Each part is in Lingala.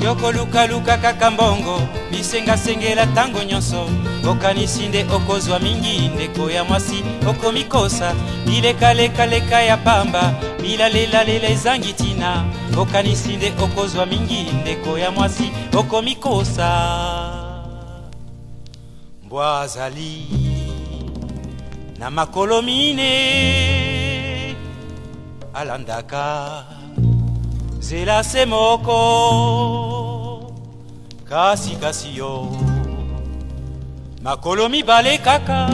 Yoko luka luka kakambongo bisenga sengela tango nyonso okanisinde okozwa mingi ndeko ya mwasi okomikosa bileka leka leka ya pamba bilalela lela ezangitina okanisinde okozwa mingi ndeko ya mwasi okomikosa mbwazali na makolo mine alandaka zela se moko kasi kasi yo makolo mibale kaka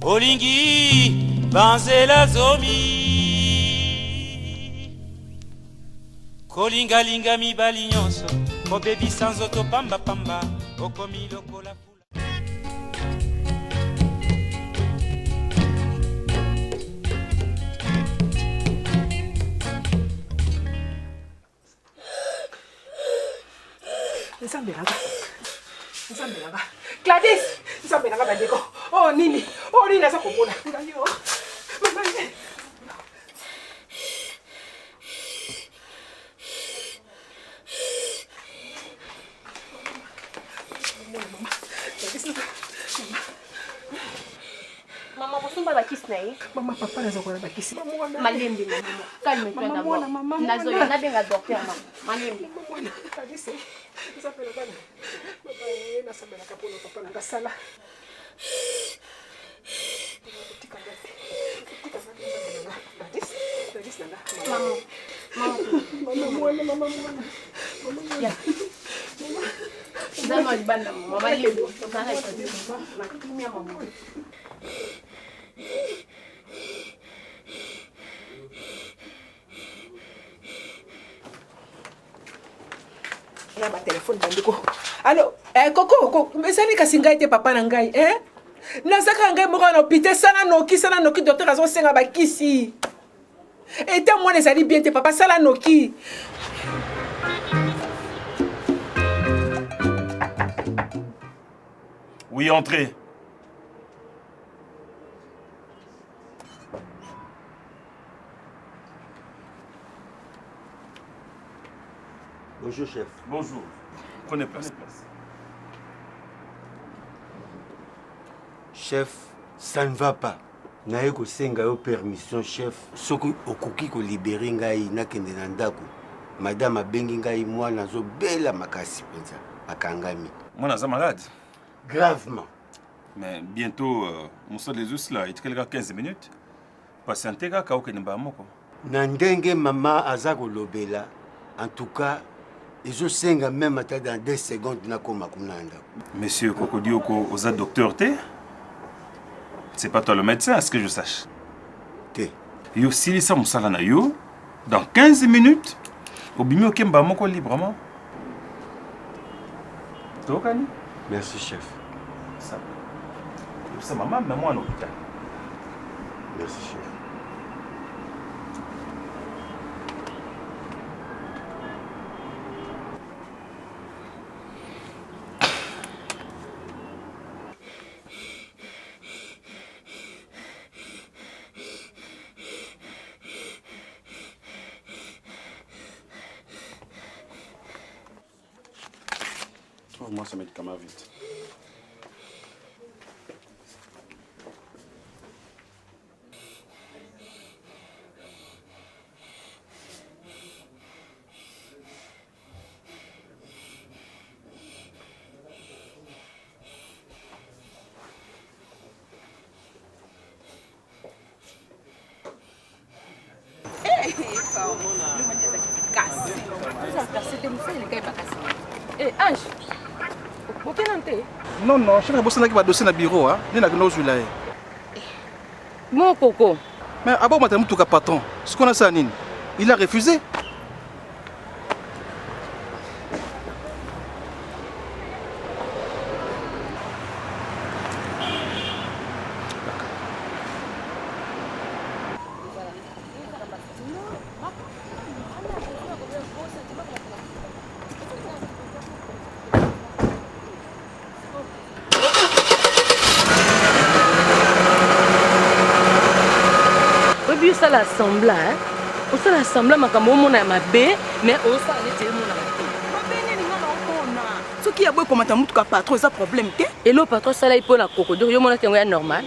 olingi banzela zomi kolingalinga mibali nyonso kobebisa nzoto pambapamba okomi lokola fula. Nzambelanga. Gladys, nzambelanga bandeko. Oh nini? Oh nini asa komona? Ngalio. Mama nje. Mama busumba bakisi na ye. Mama papa nazo kona bakisi. Malembi mama. Calme-toi d'abord. Nazo yona benga docteur mama. Malembi. Gladys. Nzambelanga bana. Papa na sambela kapono papa na sala. Tika ngati. Tika ngati nzambelanga. Gladys nanga. Mama. Mama. Ya. Zama libanda mama. Malembi. Kana ikozi. Nakimia mama. Ya ba téléphone bandiko. Allo, Coco, mesani kasinga ite papa na ngai, Nazaka ngai moko na hôpital sana noki docteur azo senga ba kisi. Eta mwana ezali bien te papa sala noki. Oui, entrez. Bonjour, chef. Bonjour. Prenez place. Chef, ça ne va pas. Naye ko senga yo permission, chef. Soki okoki ko libérer ngai nakende na ndako. Madame abengi ngai mwana zo bela makasi penza. Akangami. Moi, je suis malade. Gravement. Mais bientôt, on sort les os là. Il te 15 minutes. Patientez, quand vous avez un peu. Nandenge mama azako lobela. En tout cas, ils ont senga même dans 2 secondes na koma kunanda. Monsieur Kokodioko, vous êtes docteur T? C'est pas toi le médecin, à ce que je sache. T. Yo si ça musala na yo dans 15 minutes, obimi okemba moko librement. Tokani? Merci chef. Ça maman, mais moi en hôpital. Merci chef. Trouve-moi ce médicament vite. Eh, Ange. Non, je suis un dossier dans le bureau. Je suis là. Mon coco. Mais avant, je suis un patron. Ce qu'on a ça, il a refusé. Ça l'assemble, hein? osala sembla makambo omona ya mabe mais osala neti emona soki ya boye komata mutuka patron eza problème te elo patron sala ipo na crocodile yo mona tengo ya normal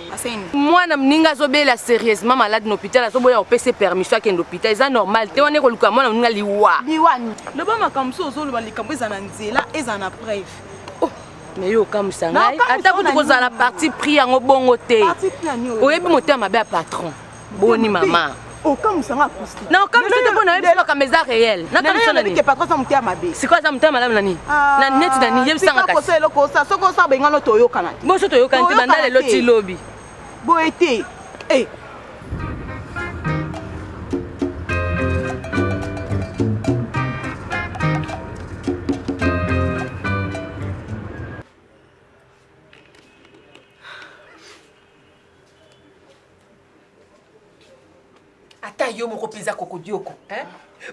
mwana mninga azobela sérieusement malade na hôpital azoboya opesa permission akende hôpital eza normal te wana ekoluka mwana mninga liwani loba makambo so ozoloba likambo eza na nzela eza na preuve mais yo okamusa ngai ata kutu kozala na parti pris yango bongo te oyebi motema mabe ya patron boni mama okamusanga akusti na okamusa te mpo nayebi makambo eza réel nakamusa nani patron aza motema mabe sikoyo aza motema malamu nani na neti nani yebisanga kasi eloko osa soki osala bengano toyokana te boso toyokana te banda lelo ti lobi boye te ata yo moko mpenza kokodioko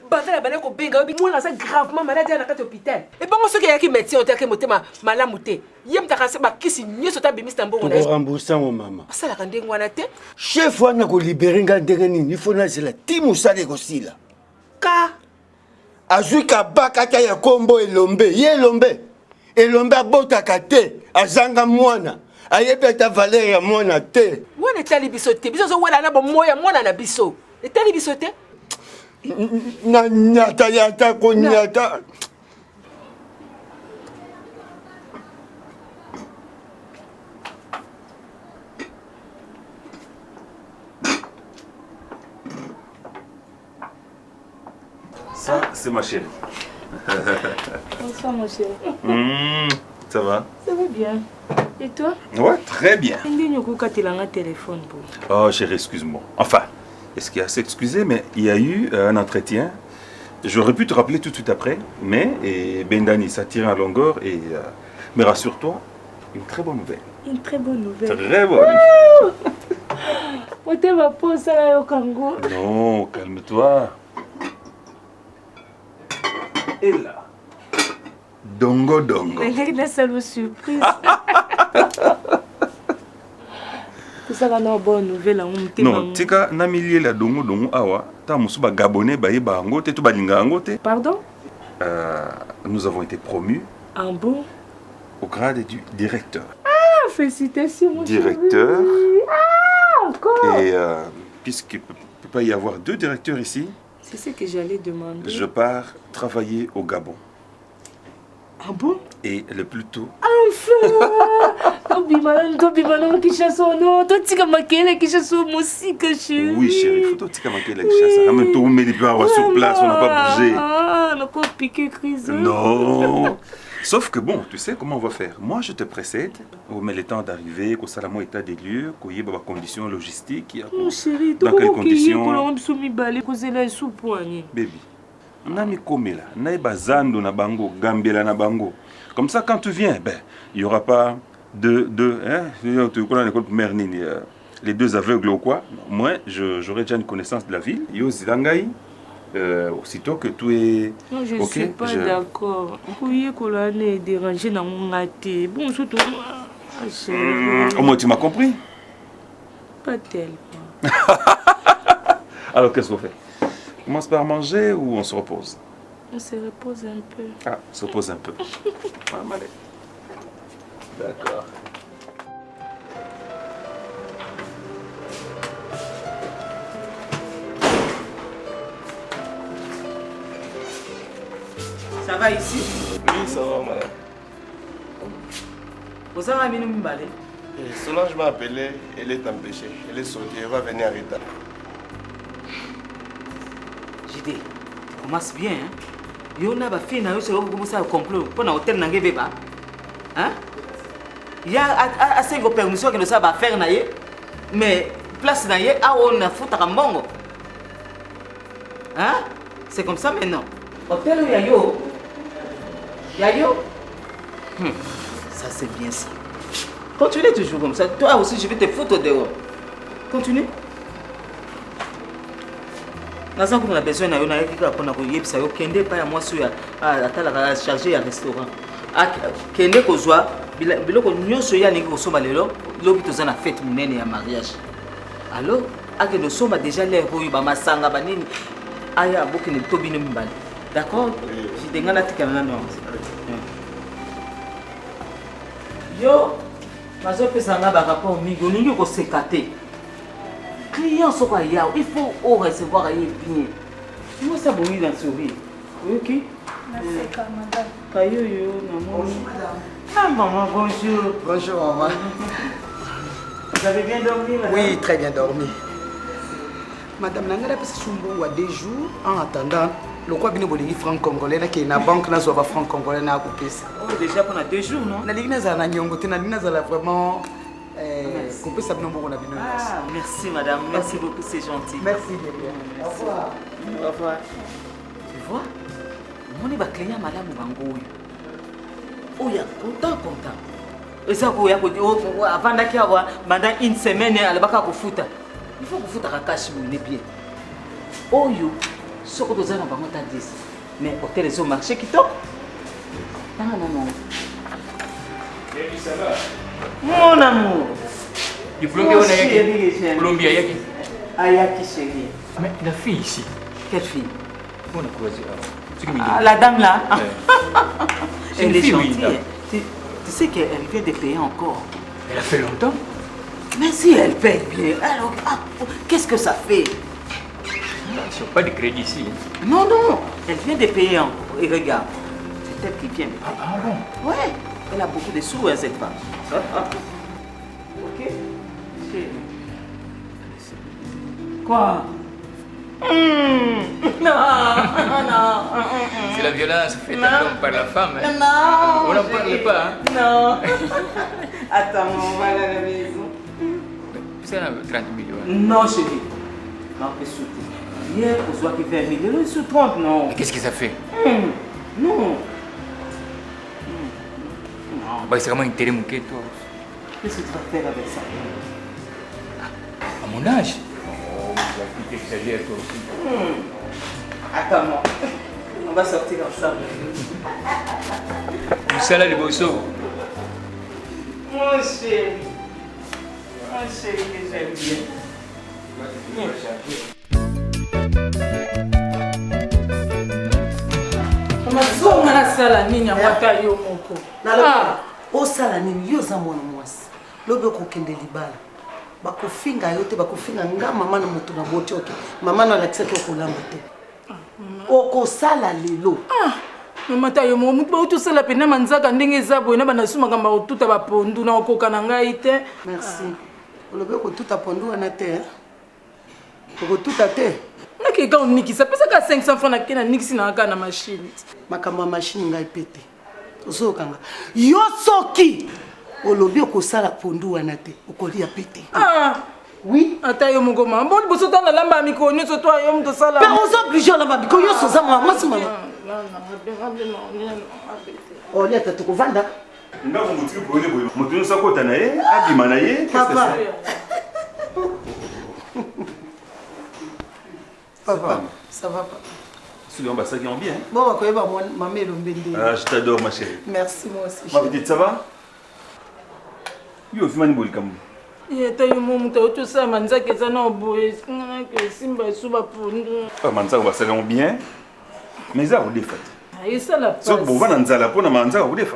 bandala bana kobenga obi mwana aza gravement malade ya na kati hôpital ebongo soki ayaki médecin oteyaki motema malamu te ye mutaka se bakisi nyonso ta bimisi na mbongo tokoremboursango mama asalaka ndenge wana te chef wana kolibere nga ndenge nini ifo nazela ti mosala ekosila ka azwi kabaka ata ya kombo elombe ye elombe abotaka te azanga mwana ayebi ata valeur ya mwana te wana etali biso te biso ozowela na bomoya mwana na biso etali biso te na nyata yata konyata Ça, c'est ma chérie. Bonsoir mon chéri. Ça va? Ça va bien. Et toi? Ouais, très bien. Téléphone. Oh chérie, excuse-moi. Enfin, est-ce qu'il y a à s'excuser, mais il y a eu un entretien. J'aurais pu te rappeler tout de suite après, mais Bendani, ça tire en longueur et... mais rassure-toi, une très bonne nouvelle. Une très bonne nouvelle. Très bonne. Non, calme-toi. Et là, dongo dongo. La seule surprise. C'est ça la bonne nouvelle. Non, tika na milieu la dongo dongo awa. Ta musuba gabonais ba yeba ngo te to balinga ngo te. Pardon? Nous avons été promus. Un bon? Au grade du directeur. Ah, félicitations mon directeur. Chéri. Ah, encore. Et puisqu'il ne peut pas y avoir deux directeurs ici. C'est ce que j'allais demander. Je pars travailler au Gabon. Ah bon? Et le plus tôt. Enfin! Qui chasse au nom, toi tu qui chasse au musique, chérie. Oui, chérie, il faut que tu chasse. Même toi, on met les plats sur place, on n'a pas bougé. Ah, on n'a pas piqué crise. Non. Sauf que bon, tu sais comment on va faire. Moi, je te précède. On met le temps d'arriver, qu'on soit à état des lieux, qu'on y ait des conditions logistiques. Mon chéri, dans quelles conditions? Baby, on a mis comme là. On a mis bazando na bango, gambela na bango. Comme ça, quand tu viens, ben, il n'y aura pas les deux aveugles ou quoi. Moi, j'aurai déjà une connaissance de la ville. Yo Zidangaï. Aussitôt que tout est non, je okay, suis pas d'accord. Vous voyez qu'on a dérangé dans mon gâté. Bon, surtout au moins, tu m'as compris? Pas tellement. Alors, qu'est-ce qu'on fait? On commence par manger ou on se repose? On se repose un peu. Ah, on se repose un peu. D'accord. Ça va ici? Oui, ça va, madame. Vous avez amené une balai? Solange m'a appelé, elle est empêchée. Elle est sortie, elle va venir en retard. JD, tu commences bien, hein? Yo na ba fille na yo selo commencer à complot pour na hôtel na beba. Hein? Il y a assez de permission que nous ça va faire na ye. Mais place na ye a on a foutu à mbongo. Hein? C'est comme ça maintenant. Hôtel où Yayo. Yayo. Ça c'est bien ça. Continue toujours comme ça. Toi aussi je vais te foutre dehors. Continue. Naza comme la besoin na yo na yeki ka pona ko yebisa yo kende pa ya mwasi ya atala ka charger ya restaurant. Kende ko zwa biloko nyonso ya ningi ko somba lelo lobi tozana fête munene ya mariage. Alors akende somba déjà l'air oyo ba masanga ba nini aya bokende tobine mibale. D'accord? J'étais ngana tikana non. Yo, bazopesa nga ba rapport mingi olingi koseka te. Client soko ya, il faut recevoir bien. Moi ça bonne dans sourire. OK? Merci madame. Kayoyo maman. Ah maman, bonjour. Bonjour maman. Vous avez bien dormi madame? Oui, très bien dormi. Madame Nangala pesa sumbo wa 2 jours en attendant le quoi bino bolingi franc congolais là qui na banque na zoba franc congolais na kopesa. Oh déjà pendant 2 jours non? Na ligna za na nyongo te na ligna za la vraiment kopesa bino mboko na bino. Ah, merci madame, merci beaucoup, c'est gentil. Merci bien. Au revoir. Au revoir. Tu vois? Mon est client madame Bangoyo. Oh ya content. Et ça pour ya avant d'avoir pendant une semaine elle va kofuta. Il faut kofuta ka cash vous n'est bien. Oh yo, ce que vous avez dans ta 10. Mais hôtel les au marché qui top. Non. Et ça va? Mon amour. Du Colombie, on a Yaki. Colombie, Yaki. Ayaki chérie. Mais la fille ici. Quelle fille? On a croisé. La dame là. C'est une Elle est fille, gentille. oui. Tu sais qu'elle vient de payer encore. Elle a fait longtemps. Mais si elle paye bien, alors qu'est-ce que ça fait? Ils n'ont pas de crédit ici. Non, elle vient de payer encore. Et regarde, c'est elle qui vient de payer. Ah bon? Ouais, elle a beaucoup de sous, cette femme. Ok? Quoi? Non. C'est la violence faite à l'homme par la femme. Hein? Non. On n'en parle pas. Hein? Non. Attends, on va aller à la maison. C'est 30 millions. Non, chérie. Non, mais soutenir. Hier, on soit qui fait 1 million, sur 30, non. Mais qu'est-ce que ça fait? Non. Bah, c'est vraiment intérêt manqué, toi. Qu'est-ce que tu vas faire avec ça? À mon âge? Oh, mais tu t'exagères, toi aussi. Attends-moi. On va sortir ensemble. Du salade de Bosso. Mon chéri. Mon chéri que j'aime bien. mazonga nasala nini yango ata yo moko osala nini yo za mwana mwasi lobi okokende libala bakofinga yo te bakofinga nga mama na moto na boti oke mama na alakisaki okolamba te okosala lelo mama ta yo momutu bautosala pena manzaka ndenge eza boye na banasumaka bakotuta bapondu na okoka na ngai te. Merci. Olobi okotuta pondu wana te okotuta te nakeka onikisa pesaka 500 francs nakena nikisi na kaka na machine makambo ya machine ngai pete ozokanga yo soki olobi okosala pondu wana te okolia pete. Oui. Ata yo moko mama bon boso tanga lamba mikro nyonso to yo mto sala. Mais on oblige lamba mikro yo so za mama mama. Oh leta tukovanda. Ndako mutiki boye boye. Mutu sakota na ye, abima na ye. Papa. Papa, ça va pas? Souvent, bah, ça qui est bien. Bon, on va voir ma mère Lombende. Ah, je t'adore, ma chérie. Merci, moi aussi. Ma petite, ça va? Yo, fais-moi une boule comme Yeta yo momuta otosala manzaka eza na boye ngana ke simba suba pondu. Ah, manzaka va salon bien. Mais ça on défait. Ayesala pas. So bon va na nzala pona manzaka on défait.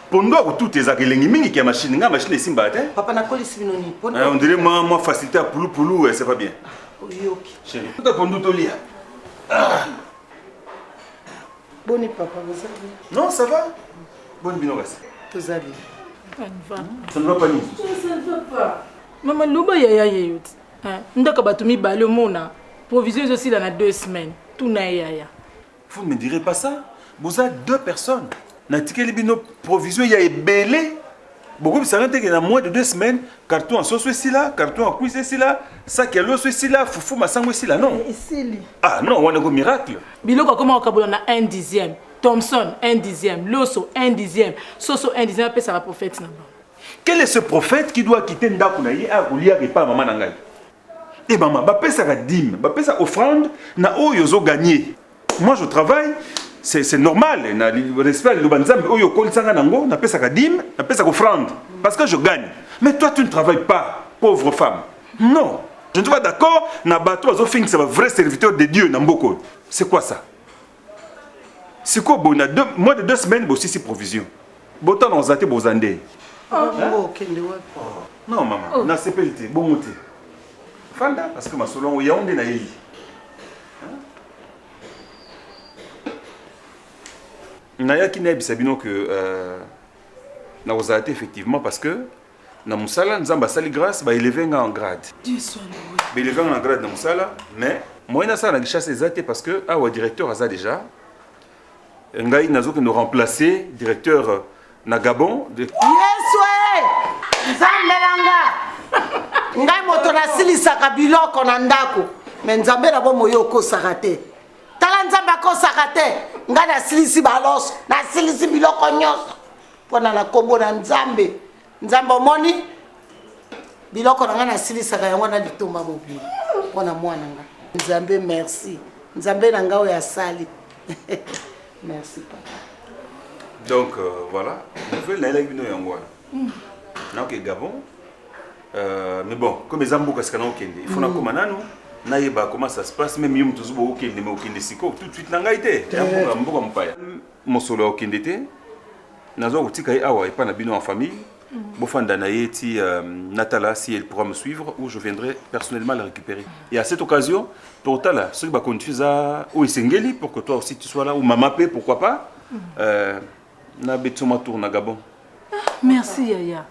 Pondo ko tout tes akelengi mingi ki machine nga machine simba te. Papa na kolisi binoni. On dirait moi facilité à poulou c'est pas bien. Oui, OK. Chérie, tout a pondo to lia. Bonne papa, vous allez? Non, ça va. Bonne binoras. Tout allez. Ça ne va pas ni. Ça ne va pas. Maman loba yaya yeyot. Ndaka batu mibale mona. Provision aussi dans 2 semaines. Tout na yaya. Vous ne me direz pas ça. Vous êtes 2 personnes. Natika libino provision ya ebelé. Beaucoup ça rentre dans moins de 2 semaines. Carton en sauce ici là, carton en cuisse ici là, sac à l'os ici là, foufou masango ici là, non. Ah non, on a un miracle. Biloko comment on a 1/10. Thompson 1/10, Loso 1/10, Soso 1/10, après ça va prophète là-bas. Quel est ce prophète qui doit quitter Ndakunaye à Roulia et pas maman Nangai? Et maman, bah pesa la dîme, bah pesa offrande, na o yozo gagné. Moi je travaille, c'est normal, na respect le banzam o yo kolsanga nango, na pesa la dîme, na pesa offrande parce que je gagne. Mais toi tu ne travailles pas, pauvre femme. Non. Je ne suis pas d'accord. Nabato a fait que c'est un vrai serviteur de Dieu. C'est quoi ça? C'est quoi? Bon, moins de 2 semaines, bon, si provision. Bon, temps, on a été bon, andé. Non, maman, na CPLT, bon monté. Fanda, parce que ma solon, il y a un dénaï. Naya qui n'est pas que na osate effectivement parce que na musala nzamba sali grâce ba élever en grade. Dieu soit loué. Ba élever en grade na musala mais moi na ça na chasse ezate parce que awa directeur aza déjà ngai nazo que nous remplacer directeur na Gabon de Yeswe Nzambelanga ngai moto na silisaka biloko na ndako mais nzambe na bo moyo ko sakate tala nzamba ko sakate ngai na silisi balos na silisi biloko nyonso pona na kombo na nzambe nzambe omoni biloko na ngai na silisaka yango na litomba mobili pona mwana nga nzambe merci nzambe na ngai ya sali merci papa. Donc voilà, nouvelle naïla bino yango. Na ke Gabon mais bon, comme les ambo kaskana okende, il faut na koma nanu naïba comment ça se passe même yum tuzubo okende mais okende siko tout de suite nanga ite. Ambo mboka mpaya. Mosolo okende te. Nazo kotika awa et pas na bino en famille. Bofanda na yeti Natala si elle pourra me suivre ou je viendrai personnellement la récupérer. Et à cette occasion, pour Tala, ceux qui va continuer à ou Isengeli pour que toi aussi tu sois là ou Mama P pourquoi pas. Na betuma tour na Gabon. Merci Yaya.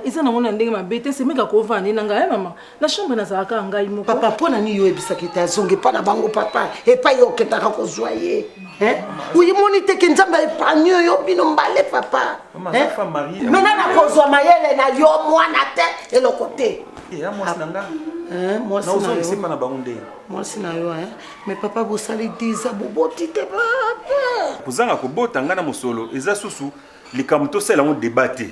Isa na mona ndenge mabete c'est meka ko vandi na ngai maman. La chambre na zaka ngai moko. Papa pona ni yo ebisaki ta zonge pa na bango papa et pas yo ketaka ko joyer. Oui moni te kenzamba epanyo yo bino mbale papa. Maman femme Marie. Mena na ko zo mayele na yo mwana te et le côté. Et à moi sinanga. Moi sinanga. C'est pas na bango ndenge. Moi sinayo mais papa vous sali diza boboti te papa. Kuzanga ko bota ngana mosolo eza susu likamto sela on débattre.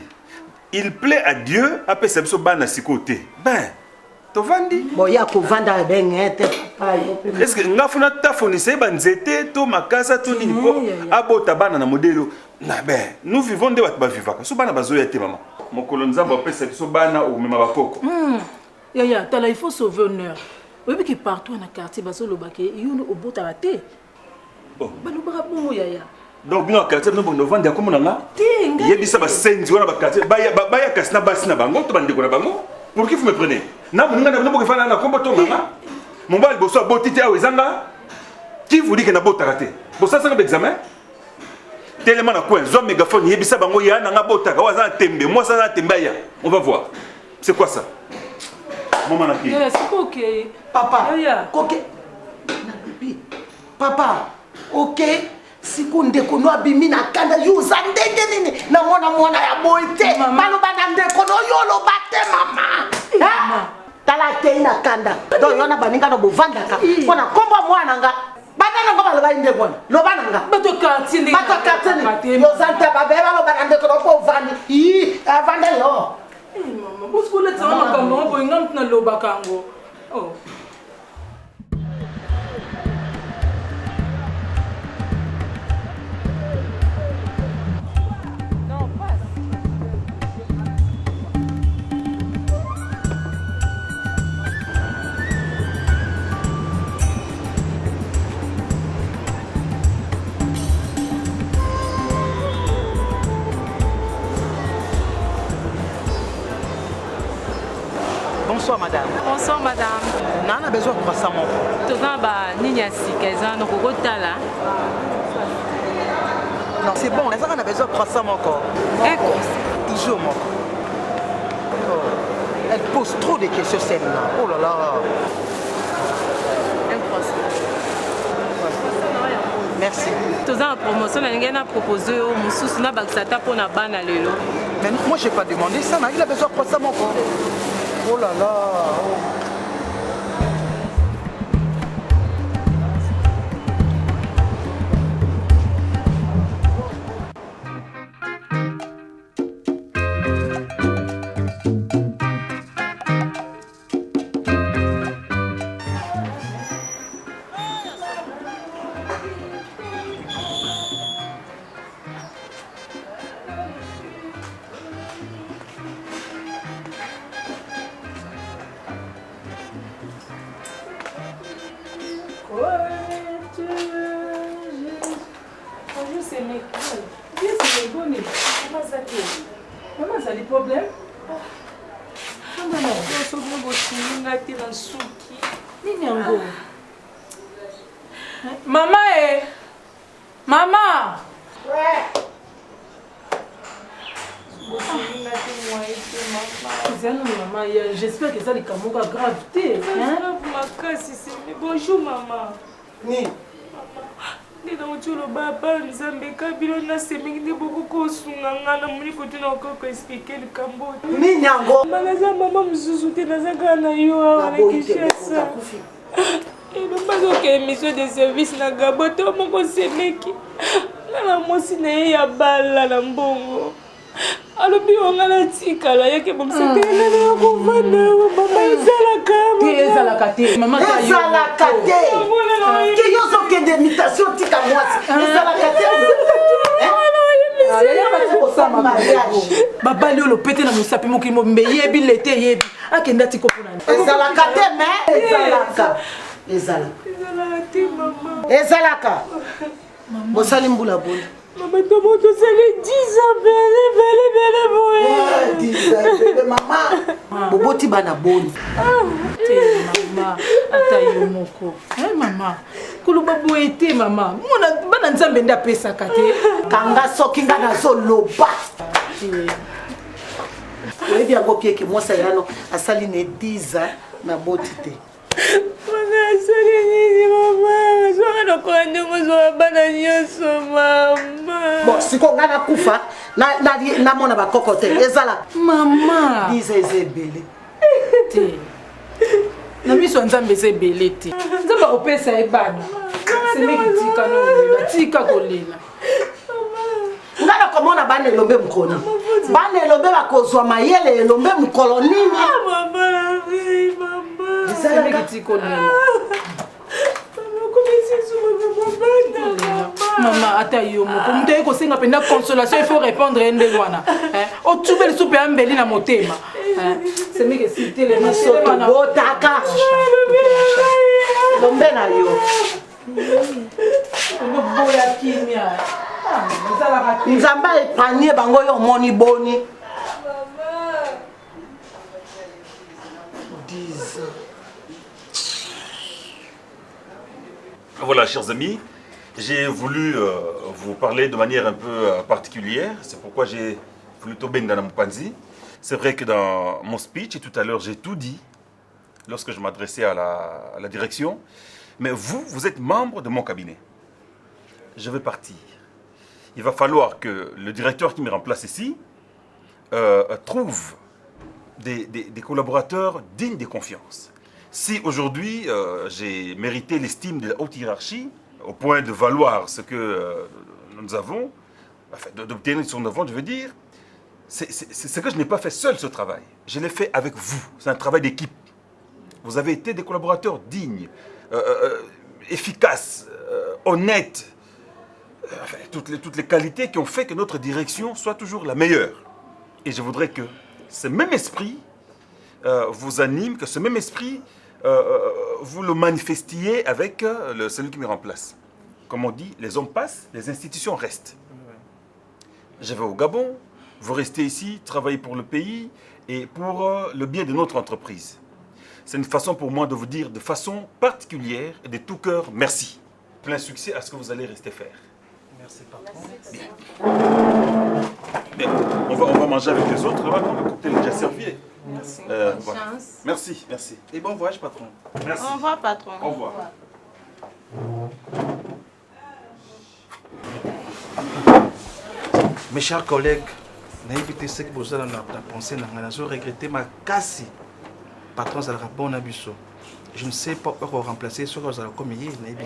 Il plaît à Dieu après ça so bana sikoté. Ben to vandi. Bon ya ko vanda bengete papa. Est-ce que ngafuna tafonise banzete to makasa to nini ko abota bana na modelo. Na ben nous vivons de batba vivaka. So bana bazoya te maman. Mon colonzamba après ça so bana ou mema bakoko. Yaya, tala il faut sauver honneur. Oui, mais qui partout dans le quartier, parce que le baquet, il y a un bout à rater. Bon. Bah, nous parlons, Yaya. Donc, bien, le quartier, nous avons vendu comme on a. Il y a des sables sentis, on a un quartier. Baya kasna basina bango, tu bandes kona bango. Pour qui vous me prenez? Na vous n'avez pas besoin de combo ton maman. Mon bal bosso botité à Wezanga. Qui vous dit que na bota raté? Pour ça, c'est un examen. Tellement na quoi? Zone mégaphone, yebisa bango ya na bota ka waza tembe. Moi ça na tembaya. On va voir. C'est quoi ça? Maman qui? C'est ok. Papa. Ok. Papa. Ok. Si kunde kono abimi na kanda yuza ndenge nini na mwana ya boite. Balo bana ndeko no yolo bate mama. Tala te na kanda. Do yona baninga no bovanda ka. Pona kombo mwana nga. Bana ngo balo inde bona. Lo bana nga. Bato katini. Bato katini. Yo zante babeba lo bana ndeko no povandi. Avanda yo. Maman, vous voulez que ça va comme on peut ngam na loba kango. Oh. Bonsoir madame. Bonsoir madame. On a besoin de croissant mon Tout ça, Nina Sikeza, donc au là. Non, c'est bon, on a besoin de croissant mon corps. Un croissant. Toujours mon corps. Elle pose trop de questions celle-là. Oh là là. Un croissant. Merci. Tout ça en promotion, on a proposé au Moussous, on a baksata pour na ban à l'élo. Mais moi j'ai pas demandé ça, il a besoin de croissant mon corps. Oh là là. Bonjour, c'est mes cols. Bien, c'est mes bonnes. Comment ça fait? Maman, ça a des problèmes? Maman, je suis en souki. Ninyango. Maman, Maman! Ouais. Maman, j'espère que ça les camots à gravité. Bonjour maman. Oui. Maman, tu le baba, nous avons kabilo na seming beaucoup kosunga na muni kotu na ko expliquer le Cambo. Ni nyango. Malaza maman mzuzuti na zanga na yo ala kishasa. Et nous pas que émission de service na gaboto moko semeki. Na mosi na ya bala na mbongo. alobi ongala tikala yake bomsepela na kovanda mama ezalaka te mama ezalaka te ke yozo kende imitation tika mwasi ezalaka te babali oyo lopete na mosapi mokili mobimbe yebi lete yebi akenda tikoponani ezalaka te me ezalaka bosali mbula boni maman tout le monde c'est 10 ans belle maman boboti bana boni mama ata yo moko mama kuluba boete mama mona bana nzambe nda pesaka te kanga soki nga nazoloba oyebi yango pieke mwasa yano asali ne 10 ans na boti te bon siko nga nakufa namona bakoko te ezala mama biza eza ebele te na biso nzambe eza ebele te nzambe akopesa ebana semeki tika nolela tika kolela nga nakomona bana elombe mokoni bana elombe bakozwa mayele elombe mokolo nini semeki tika kolela Maman, ata yo moko mutu eko senga penda consolation, il faut répondre à ndenge wana. O tube le soupe ambeli na motema. C'est meke cité les masoto botaka. Lombe na yo. Ngo boya kimia. Nzamba epanie bango yo moni boni. Voilà, chers amis, j'ai voulu vous parler de manière un peu particulière. C'est pourquoi j'ai voulu tomber dans mon panzi. C'est vrai que dans mon speech, et tout à l'heure, j'ai tout dit lorsque je m'adressais à la direction. Mais vous êtes membre de mon cabinet. Je vais partir. Il va falloir que le directeur qui me remplace ici trouve des collaborateurs dignes de confiance. Si aujourd'hui j'ai mérité l'estime de la haute hiérarchie, au point de valoir ce que nous avons, enfin, d'obtenir ce que nous avons, je veux dire, c'est ce que je n'ai pas fait seul ce travail. Je l'ai fait avec vous. C'est un travail d'équipe. Vous avez été des collaborateurs dignes, efficaces, honnêtes, enfin, toutes les qualités qui ont fait que notre direction soit toujours la meilleure. Et je voudrais que ce même esprit vous anime, que ce même esprit vous le manifestiez avec celui qui me remplace. Comme on dit, les hommes passent, les institutions restent. Je vais au Gabon, vous restez ici, travaillez pour le pays et pour le bien de notre entreprise. C'est une façon pour moi de vous dire de façon particulière et de tout cœur, merci. Plein succès à ce que vous allez rester faire. Merci, patron. Bien. Bien. On va manger avec les autres, là, le cocktail est déjà servi. Merci. Voilà. Merci, merci. Et bon voyage, patron. Merci. Au revoir, patron. Au revoir. Mes chers collègues, n'ayez ce que vous avez pensé, je regrette ma casse. Patron, ça sera bon à Busso. Je ne sais pas pourquoi remplacer ce que vous avez commis, n'ayez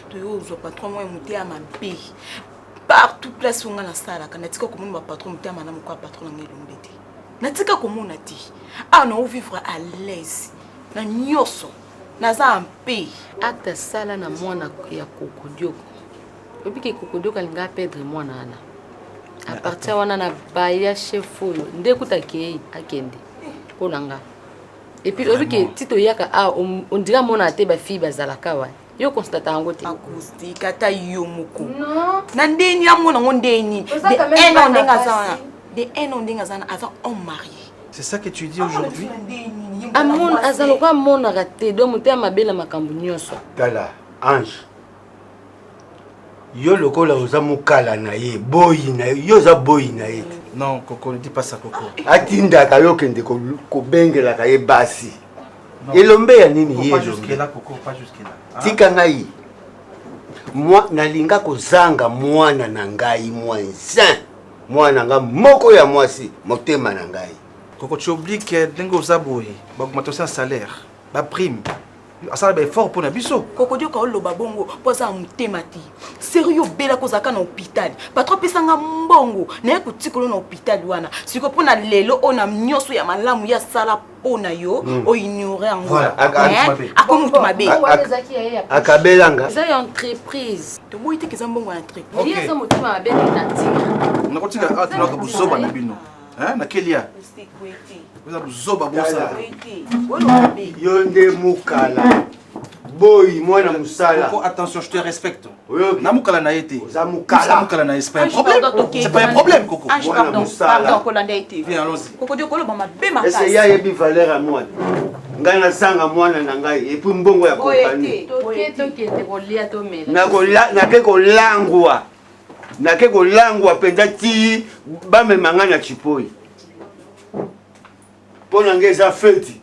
tu es patron, moi, je à ma pays. Partout, place où on a la salle, quand tu as comme un patron, tu as un patron. Natika komona ti ana vivre à l'aise na nyoso naza en paix acte sala na mwana ya kokodioko obiki kokodioko alinga perdre mwana ana à partir wana na baya chef oyo ndekuta ke akende ponanga et puis obiki tito yaka on dira mona te ba fille bazalaka wa Yo constate yango te. Acoustique ata yo moko. Non. Na ndeni amona ngo ndeni. De un an ndengazana avant on marié. C'est ça que tu dis aujourd'hui? Amon azaloka mona raté do muté mabela makambu nyonso. Tala Ange. Yo lokola oza mukala na ye, boy na ye, yo za boy na ye. Non, Coco, ne dis pas ça, Coco. Atinda kayo kende ko bengela kaye basi. Elombe ya nini ye? Pas jusque là, Coco, pas jusque là. Tika ngai. Moi nalinga kozanga mwana na ngai mwanzin. Mwana nga moko ya mwasi motema na ngai. Coco, tu oublies que Dengo Zaboui, augmentation salaire, ba prime. Ça va être fort pour Nabiso. Coco Dio ka loba bongo, poza mutema ti. Sérieux bela kozaka na hôpital. Pas trop pesanga mbongo, na ko tikolo na hôpital wana. Siko pona lelo ona mnyoso ya malamu ya sala pona yo, o ignorer en voilà. Akomutu mabe. Akabelanga. C'est une entreprise. To boite ke zambongo entreprise. Il y a mutima mabe na tika. On a continué à tenir que Zoba Nabino. Hein, na Kelia. Vous avez Zoba Bossa. Yonde mukala. Boy, moi na musala. Coco, attention, je te respecte. Na mukala na été. Za mukala. Mukala na c'est pas un problème. C'est pas un problème, Coco. Pardon, Kolanda été. Viens, allons-y. Coco Dio kolo mama be makasi. Est-ce ya yebi valeur à moi? Ngana sanga mwana na ngai et puis mbongo ya compagnie. Na ke ko langwa. Na ke ko langwa penza ti ba me mangana chipoi. Pona ngeza feti.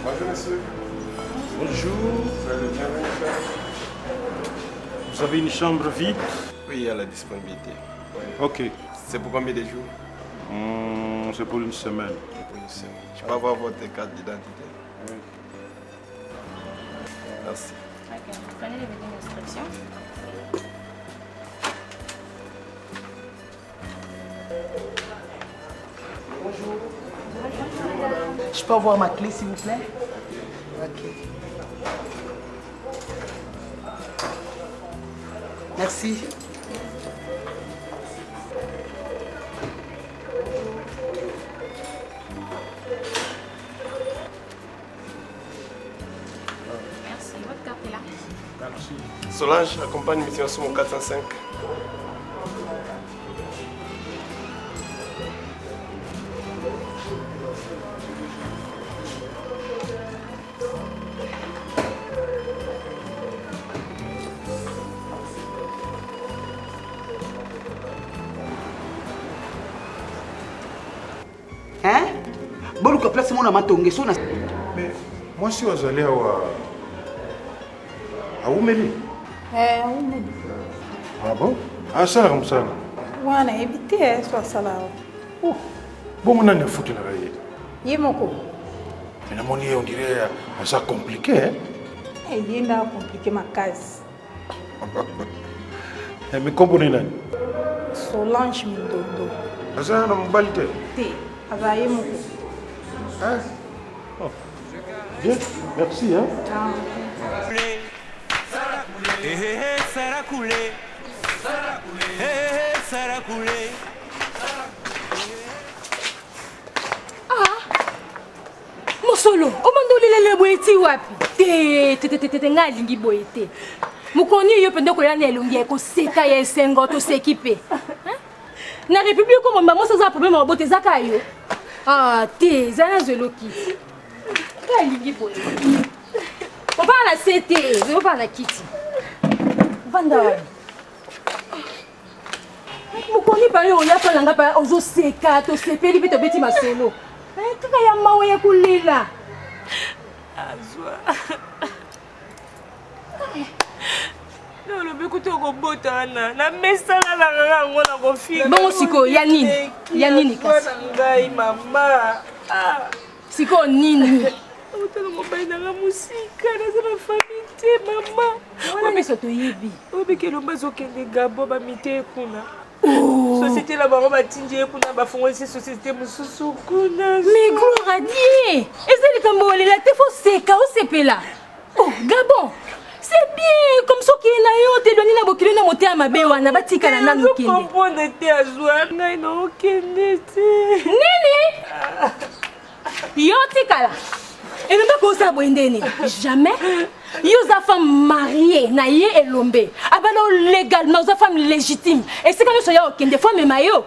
Bonjour monsieur. Bonjour. Vous avez une chambre vide? Oui, il y a la disponibilité. Oui. Ok. C'est pour combien de jours? C'est pour une semaine. Pour une semaine. Je peux avoir votre carte d'identité? Oui. Merci. Ok, prenez les vidéos d'instruction. Bonjour. Je peux avoir ma clé s'il vous plaît? Ok. Merci. Merci, votre carte est là. Merci. Solange, accompagne mission sur mon 405. Hein? Bon, tu as placé mon amatongue. Mais moi, si vous allez à Oumeli. Oumeli. Ah bon? Ah, ça, comme ça. Wana éviter soit ça là. Oh, bon, on a une faute là. Yemoko. Mais la monnaie, on dirait, ça compliqué, hein? Il y a compliqué ma case. Mais comprenez-vous? Solange Mindondo. Ça, on va le faire. Ava Yemoko. Hein? Oh. Bien, merci, hein? Mosolo, omandolele boyeti wapi? Te nga lingi boyete. Mukoni yo pende ko yana elungi eko seta ya esengo to s'équiper. Na république ko mama ça problème na bote zaka yo. Ah, te zana zeloki. Ka lingi boyete. On va la cité, on va la kiti. Vanda. Mukoni pa yo ya pa langa pa ozo seka to sepeli bito beti masolo. Kaka ya mawe ya kulila. Azwa. Non, le bécoute au robota na mesala na rango na kofi. Bon siko ya nini? Ya nini kasi? Ngai mama. Ah. Siko nini? Utalo mobile na musika na za famille. te mama. Wana miso toyebi. Obi ke lomba zokende Gabo ba mite kuna. Société la bango batindi kuna ba fongolisi société mususu kuna. Mais gloire à Dieu. Ezali kambolela te fo seka o sepela. Oh Gabon. C'est bien comme ça qu'il na yo te doni na bokilo na moté mabe wana batikala na nokende. Je comprends te azwa ngai na okende te. Nini? Yo tikala. Et ne pas comme ça boindeni. Jamais. Yo za femme mariée na ye elombe. Abalo légalement za femme légitime. Et c'est quand nous soya okende femme mayo.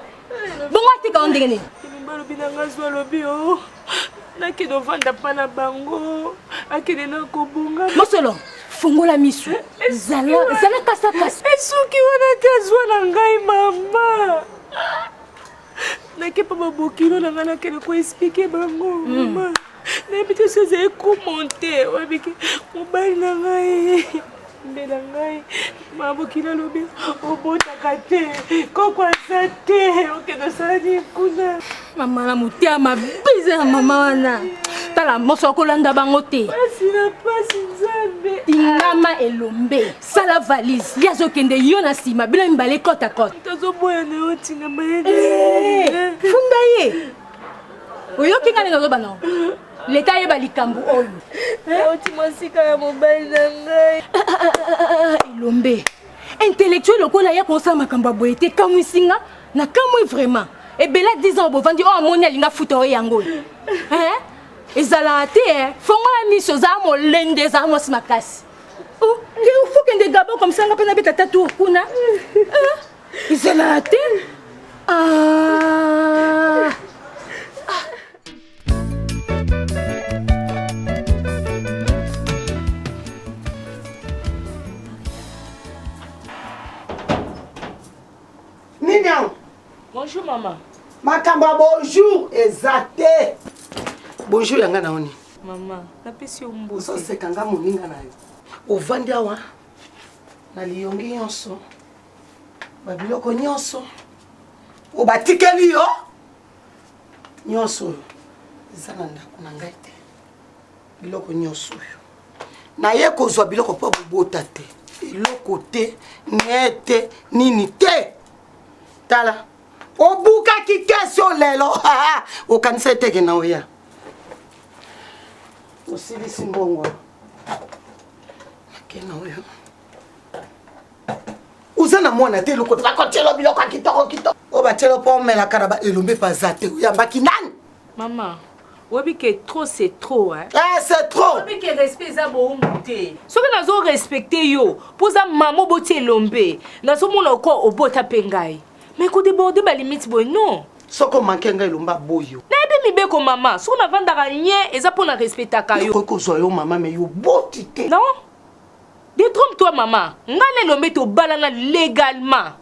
Bon atika ondeni. Mbalo binanga zwa lobi o. Na kedo vanda pana bango. Akede na kobunga. Mosolo. Fungola misu. Zala kasa kasa. Esuki wana kazwa na ngai mama. Na kepa babokilo na ngana kele ko expliquer bango mama. Na bito seze commenter wabiki mobile na ngai. Mbela ngai mabokilo lobi obota kate kokwa sate okedo sadi kuna. Mama na mutia mabize mama wana. Tala moso kolanda bango te. Pasi nzambe. Ingama elombe. Sala valise. Yazo kende yo na sima bila mbale kota kota. Tozo boya na otinga mayede. Funda ye. Oyo kinga ngazo bano. Leta ye balikambu oyo. Oti mosika ya mobile na ngai. Elombe. Intellectuel okola ya konsa makamba boyete kamwisinga na kamwe vraiment. Et bela 10 ans bovandi o amoni alinga futo yango. Hein? Ezala te fongola miso za mo lende za mo smakasi. Oh, il faut que des gabons comme ça ngapena beta tatu kuna. Ezala te. Ah. Mignon. Bonjour maman. Makamba bonjour ezate. Bonjour yanga naoni. Maman, napesi umbo. So sekanga moninga na yo. Ovandi awa. Na liyongi nyonso. Babiloko nyonso. Obatikeli yo. Nyonso. Zana ndako na ngai te. Biloko nyonso yo. Na ye kozwa biloko po bobota te. Biloko te, nete, nini te. Tala. Obuka kikesio lelo. Okanisa teke na oya. Osili simbongo. Akena oyo. Uzana mwana te loko bakotelo biloko kitoko. Obatelo po mela karaba elombe pazate. Yambaki nani? Maman, wabi que trop c'est trop hein. Ah c'est trop. Wabi que respect za bo umute. Soki nazo respecter yo, poza mamo boti elombe. Nazo mona ko obota pengai. Mais ko déborder ba limite boy non. Soko manke ngai lomba boyo. Na ebe mi beko mama, so na vandaka nye eza pona respectaka yo. Ko zo yo mama me yo boti te. Non? Détrompe-toi maman. Ngane lombe to balana légalement.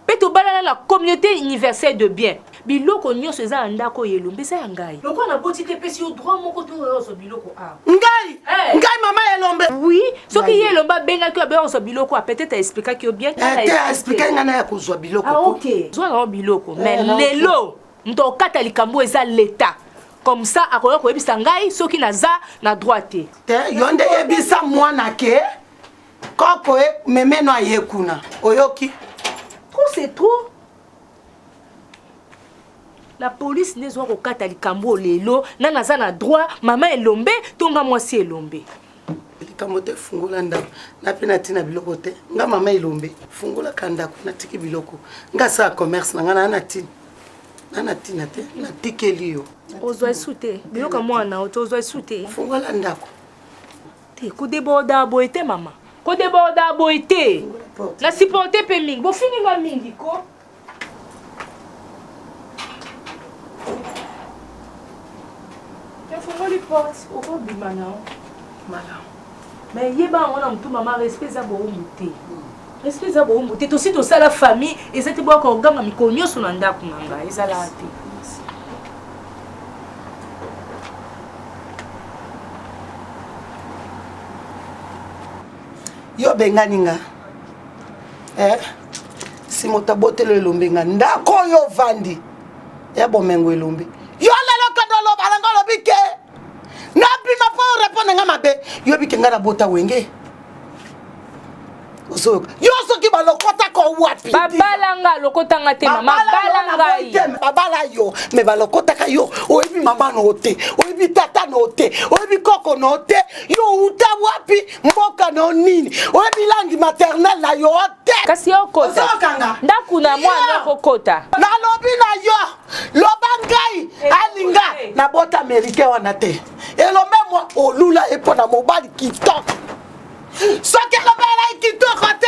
Pe to balana la communauté universelle de bien. Biloko nyonso eza ndako yelombe sa ngai. Loko na boti te pesi yo droit moko to so biloko a. Ngai. Ngai mama yelombe. Oui, soki yelomba benga ki ba so biloko a peut-être expliquer ki bien. Te expliquer ngana ya kozwa biloko. Ah OK. Zo na biloko, mais lelo ndo kata likambo eza l'état. Comme ça akoya ko yebisa ngai soki naza na droite. Te yonde yebisa mwana ke koko memeno ayekuna. Oyoki. Trop c'est trop. La police n'est pas au Katalikambo lelo, nanaza na droit, maman elombe, tonga mwasi elombe. Likambo te fungola ndako, na pena tina biloko te, nga mama elombe, fungola kandako, na tiki biloko. Nga sa commerce na nga na tina. Na tina te, na tiki liyo. Ozwa soute, biloko mwana oto ozwa soute. Fungola ndako. Te ko deboda boite mama. Ko deboda boite. Na supporter pe mingi, bo fini nga mingi ko. Fungoli porte, oko bimana. Mala. Mais yeba on a tout maman respect za bo muté. Respect za bo muté, to si to sala famille, et ça te boit ko gama mi ko nyoso na ndako nanga, ezala ate. Yo benganinga. Si motabotelo elombe nga ndako yo vandi. Ya bomengo elombe. Yo lelo kadolo balangolo bike. Na bima po répondre nga mabe. Yo bike nga na bota wenge. Yo soki balokota ko wapi? Babalanga lokotanga te mama balanga. Babala yo, mais balokota ka yo. Oyebi mama no te, oyebi tata no te, oyebi koko no te. Yo uta wapi mboka no nini? Oyebi langi maternelle na yo te. Kasi yo kota. Ndakuna mwana kokota. Na lobi na yo. Lobangai alinga na bota américain wana te. Elombe moi olula epona mobali kitoko. Soki lobela kitoko te.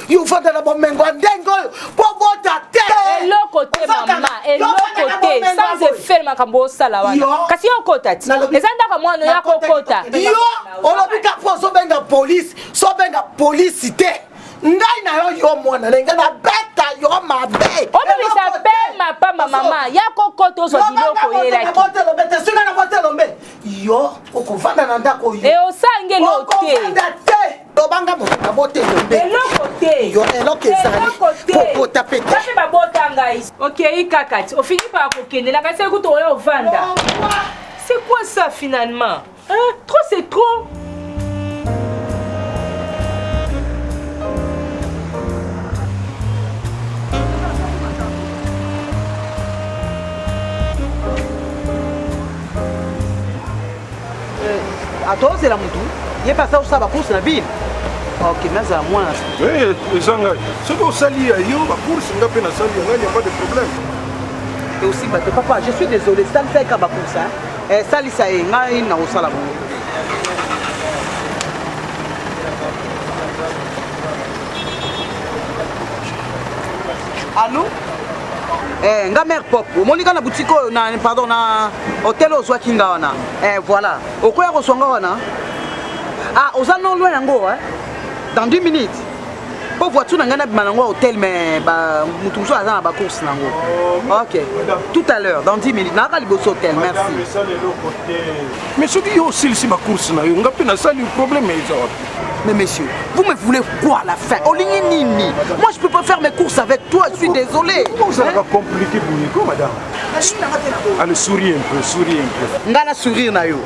Yo fanda na bomengo ndengo po bota te. Eloko te mama, eloko te. Sans effet makambo sala wana. Kasi yo kota ti. Ezanda ka mwana ya kokota. Yo olobika po so benga police te. Ngai na yo mwana nenga na beta yo mabe. Obi bisa pe ma mama ya kokoto so biloko yela ki. Botelo beta singa na botelo mbe. Yo okuvanda na ndako yo. E osange lo te. Dobanga mo na botelo mbe. Eloko te. Yo eloko ezali. Popo tapete. Tape ba botanga ici. OK, kakati. On finit par kokende na kasi kuto yo vanda. C'est quoi ça finalement? Hein? Trop c'est trop. Attends, c'est la moutou. Il est passé au sabbat course la ville. Ok, mais ça moi. Oui, les gens, ce qu'on s'allie à yo, ma course, il n'y a pas de problème. Et aussi, papa, je suis désolé, ça ne fait qu'à ma course. Ça, ça est, il n'a pas la Allô? Nga mère pop, monika na boutique na pardon na hôtel au Swakinga wana. Voilà. Okoya ko songa wana. Ah, oza non loin yango dans 10 minutes. Pour voiture na ngana bimanango hôtel mais ba mutuso aza na ba course nango. OK. Tout à l'heure dans 10 minutes. Na ka liboso hôtel, merci. Mais ce qui est aussi ici ma course na yo, nga pe na sali problème mais mais monsieur, vous me voulez quoi à la fin? Moi je peux pas faire mes courses avec toi, je suis désolé. Comment ça va compliquer pour Nico, madame? Allez, souris un peu, souris un peu. Ngana sourire na yo.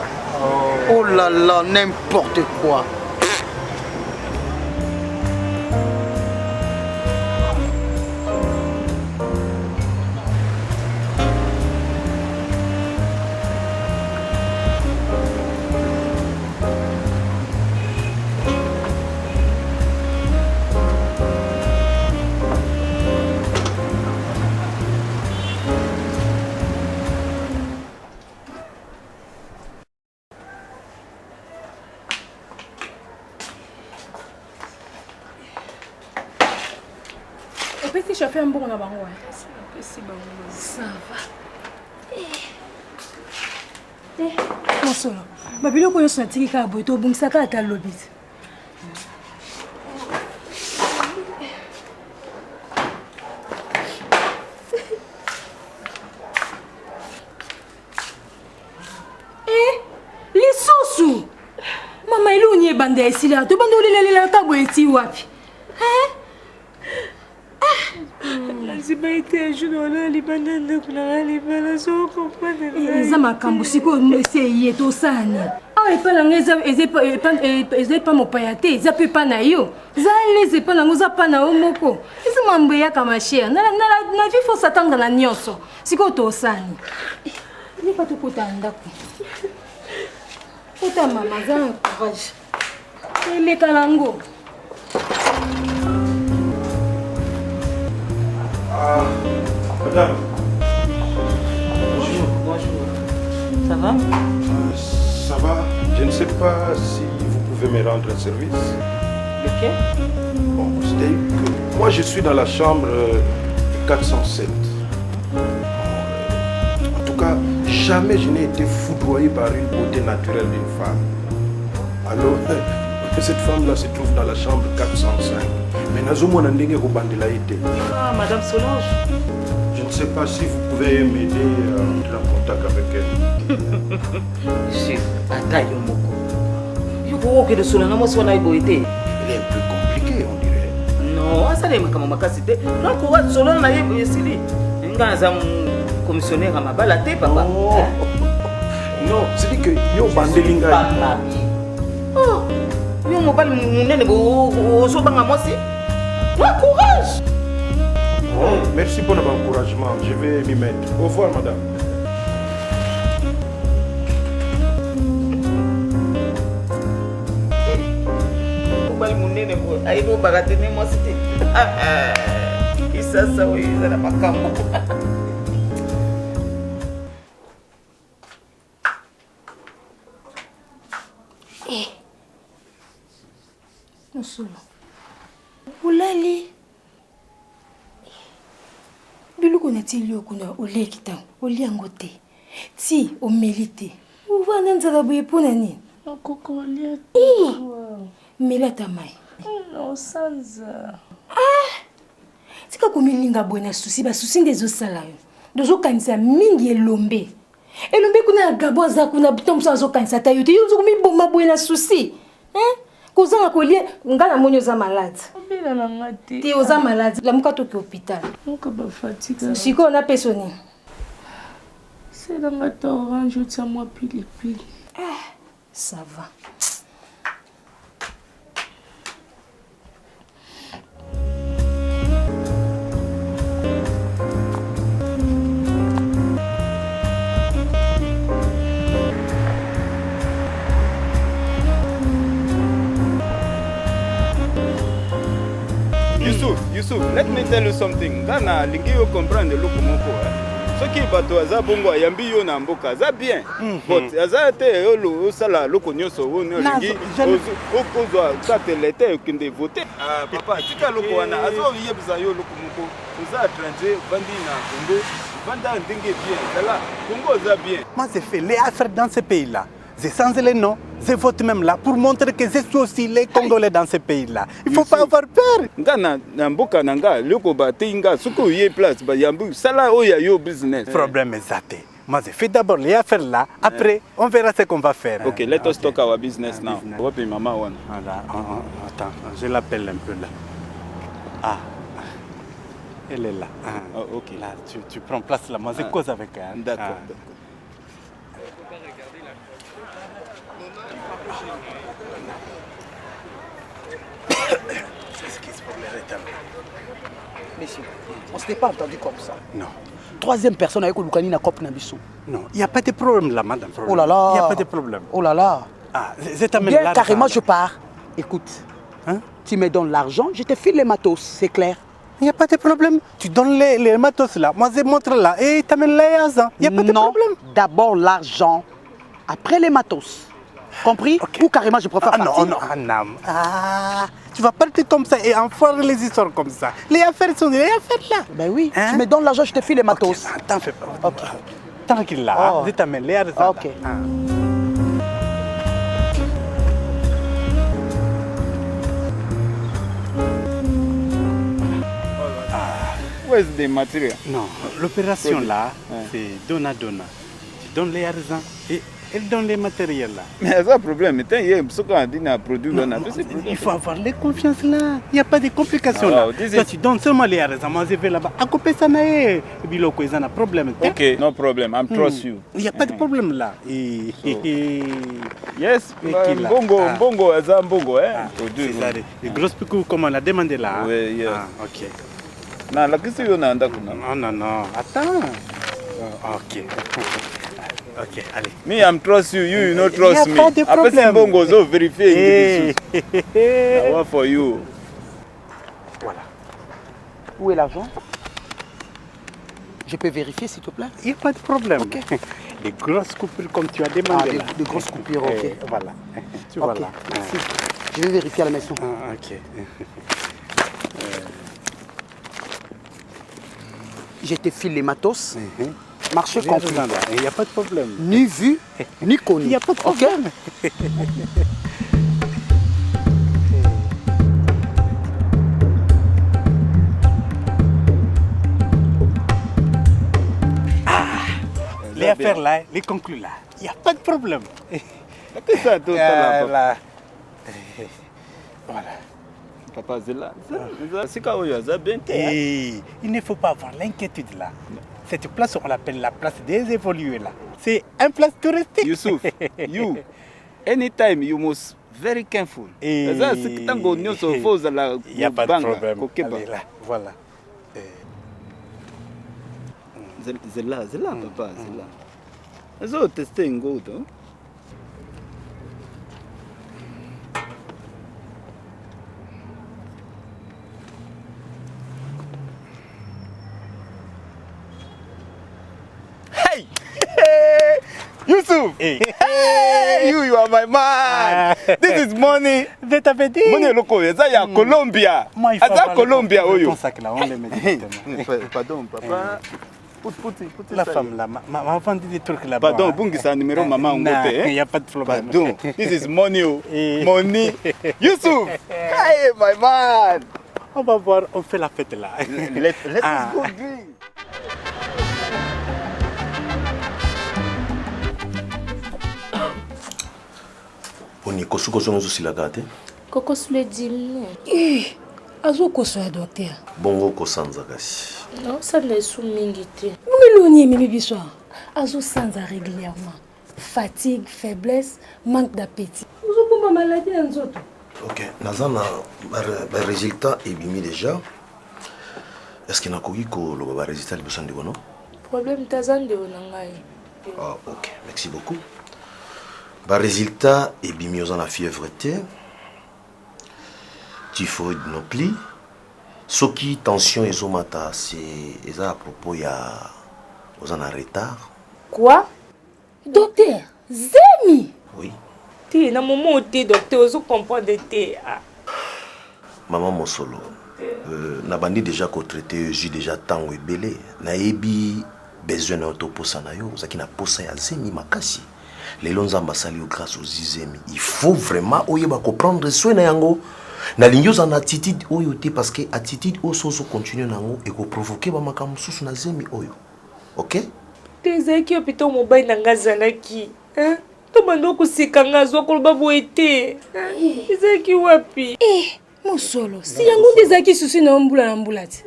Oh là là, n'importe quoi. Je fais un bon là-bas. Ça va. Mon solo. Ma bilo ko yoso tiki ka boy to bungisa ka ta lobit. Lisusu. Mama ilu nye bande esila to bande olele ka boy ti wapi. Lazima ite ajuno na libana na kuna libana so comprendre. Eza makambo siko ese yeto sani. Ah epana ngeza eze pa mopayate, eza pe pa na yo. Za leze pa na ngoza pa na omoko. Eza mambo ya kama cher. Na vie faut s'attendre na nyonso. Siko to sani. Ni pa to kota ndako. Kota mama za courage. Ele kalango. Madame. Bonjour. Ça va? Ça va. Je ne sais pas si vous pouvez me rendre un service. Lequel? Bon, c'est-à-dire que moi je suis dans la chambre 407. En tout cas, jamais je n'ai été foudroyé par une beauté naturelle d'une femme. Alors, cette femme-là se trouve dans la chambre 405. Mais ah, Madame Solange. Je ne sais pas si vous pouvez m'aider à entrer en contact avec elle. Chef, Ata Yomoko. Yoko que de Solange, moi, elle est un peu compliquée, on dirait. Non, ça n'est pas comme ma casse. Donc, Solange, elle est ici. Elle est un commissionnaire à ma balade, papa. Non, c'est dit que yo bandelinga. Oh, yo mobali munene ozobanga mwasi na courage. Oh, merci pour l'encouragement. Je vais m'y mettre. Au revoir, madame. Mobali munene ayebobaka te ne mwasi te. Isasa oyo eza na makambo. Nosolo ulali biloko na ti elio kuna oleki ntango olia yango te ti omeli te ovanda nzala boye mpo na nini nakokolia meli ata mai osanza tika komilinga boye na susi basusi nde ezosala yo tozokanisa mingi elombe kuna na gabo aza kuna bito mosu azokanisa ta yo te yo ozokomiboma boye na susi kozanga kolia nga na moni oza malade te oza malade lamuka toki hôpital sikoyo napesa nini selanga ta orange otia mwa pilipili ça va Youssouf, let me tell you something. Gana lingi yo comprendre loko moko. Soki bato aza bongo ayambi yo na mboka aza bien. But aza te yo sala loko nyoso woni lingi okozwa satelite okende voter. Papa, tika loko wana azo yebza yo loko moko. Oza étranger vandi na Congo. Vanda ndenge bien. Sala Congo aza bien. Moi j'ai fait les affaires dans ce pays-là. J'ai changé les noms, je vote même là pour montrer que je suis aussi les Congolais dans ce pays-là. Il ne faut pas avoir peur. Nga na mboka nanga loko batinga suko yé place ba yambu sala oya yo business. Problème exact. Moi j'ai fait d'abord les affaires là, après on verra ce qu'on va faire. OK, let us talk our business now. What is mama one? Attends, je l'appelle un peu là. Ah. Elle est là. OK. Là, tu prends place là, moi je cause avec elle. D'accord. Excuse pour le retard. Monsieur, on ne s'était pas entendu comme ça. Non. Troisième personne avec Lukani na cop Nabiso. Non, il n'y a pas de problème là, madame. Oh là là. Il n'y a pas de problème. Oh là là. Ah, je t'amène là. Bien, carrément, je pars. Écoute, tu me donnes l'argent, je te file les matos, c'est clair. Il n'y a pas de problème. Tu donnes les matos là, moi je montre là et tu amènes les hasards. Il n'y a pas de problème. Non, d'abord l'argent, après les matos. Compris? Ou carrément je préfère partir. Non. Tu vas partir comme ça et en faire les histoires comme ça. Les affaires sont les affaires là. Ben oui, tu me donnes l'argent, je te file les matos. T'en fais pas. Tranquille là, je t'amène les hasards. Ok. Où est-ce des matériaux? Non, l'opération là, c'est donna-donna. Tu donnes les argent et elle donne les matériels là. Mais il y a un problème. Il faut avoir les confiances là. Il n'y a pas de complications là. Toi, tu donnes seulement les argent. Moi, je vais là-bas. À couper ça, il y a un problème. Ok, no problem. I'm trust you. Il n'y a pas de problème là. Yes, Mbongo, Mbongo, hein. Les grosses picots comme on a demandé là. Oui, yes. Ok. Non, la question est non. Attends. Ok. Ok, allez. Me, I'm trust you. You not trust me. Il n'y a pas de problème. Mbongo, so vérifier. I want for you. Voilà. Où est l'argent? Je peux vérifier s'il te plaît? Il n'y a pas de problème. Okay. Des grosses coupures comme tu as demandé. Des grosses coupures, ok. Voilà. Tu vois là. Merci. Je vais vérifier à la maison. Ok. Je te file les matos. Marché compris. Il n'y a pas de problème. Ni vu, ni connu. Il n'y a pas de problème. Les affaires là, les conclus là, il n'y a pas de problème. Qu'est-ce que ça tout là? Voilà. Papa, c'est là. C'est quand bien. Il ne faut pas avoir l'inquiétude là. Cette place, on l'appelle la place des évolués là. C'est un place touristique. Youssouf, you, anytime you must very careful. Et... Ça, c'est que tango nyonso faut la. Il n'y a pas de problème. Allez, là, voilà. C'est là, papa, c'est là. Elles ont testé une goutte. Hey! Yusuf! Hey, you are my man! This is money! Money loco, ça y a Colombia! Ça Colombia, oyo! Pardon, papa. La femme là, m'a vendu des trucs là-bas. Pardon, bungi sa numéro maman on il n'y a pas de problème. Pardon, this is money. Money. Yusuf! Hey, my man! On va voir, on fait la fête là. Let's go drink. On est kosukoso nous aussi la gâte. Kokosu le dîme. Azo koso ya docteur. Bongo kosanza kasi. Non, ça ne sous mingité. Nous l'on mimi biso. Azo sanza régulièrement. Fatigue, faiblesse, manque d'appétit. Ozo pomba maladie nzoto. OK, nazana ba résultat est bimi déjà. Est-ce que nakoki ko lo ba résultat liboso ndiko non? Problème tazande onangai. Ah, OK, merci beaucoup. Ba résultat est bimi aux la fièvre T. Typhoïde non plus. Soki tension ezomata c'est à propos ya aux en retard. Quoi? Docteur, Zemi. Oui. Tu na moment où docteur ozo comprendre té. Maman Mosolo. Na bandi déjà ko traité j'ai déjà tango ebele. Na yebi besoin na autoposa na yo, zaki na posa ya Zemi makasi. Les lonzamba sali grâce aux Zemi. Il faut vraiment oyeba ko prendre soin na yango. Na lingioza en attitude oyo te parce que attitude oso continue nango et ko provoquer ba makambo susu na Zemi oyo. OK? Tezaki opito mobile na ngazalaki. Hein? To bando kusikanga zo ko babu ete. Tezaki wapi? Mosolo, si yango tezaki susu na mbula ti.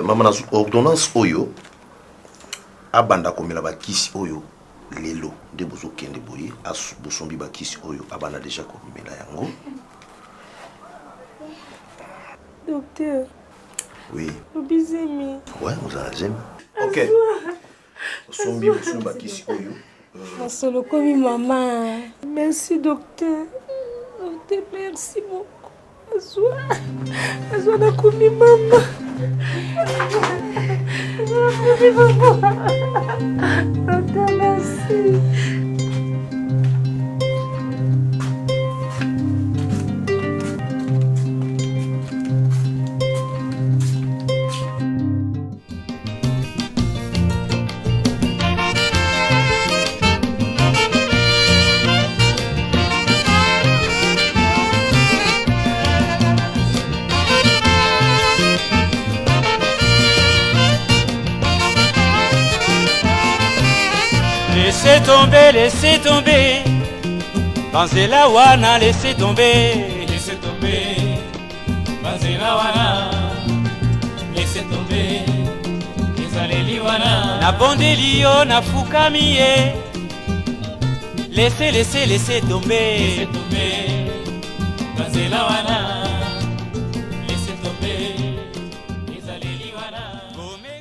Mama na ordonnance oyo abanda komela ba kisi oyo lelo de bozo kende boye as bosombi ba kisi oyo abana déjà komela yango. Docteur. Oui. Obizemi. Ouais, vous avez Zemi. OK. Sombi bosomba kisi oyo. Mosolo komi maman. Merci docteur. Docteur, merci beaucoup. Azwa na komi maman. Docteur, merci. Laissez tomber, Banzela wana, laissez tomber, Banzela wana, laissez tomber, Ezaleli wana, na bondeli yo na fukami ye, laissez tomber, Banzela wana.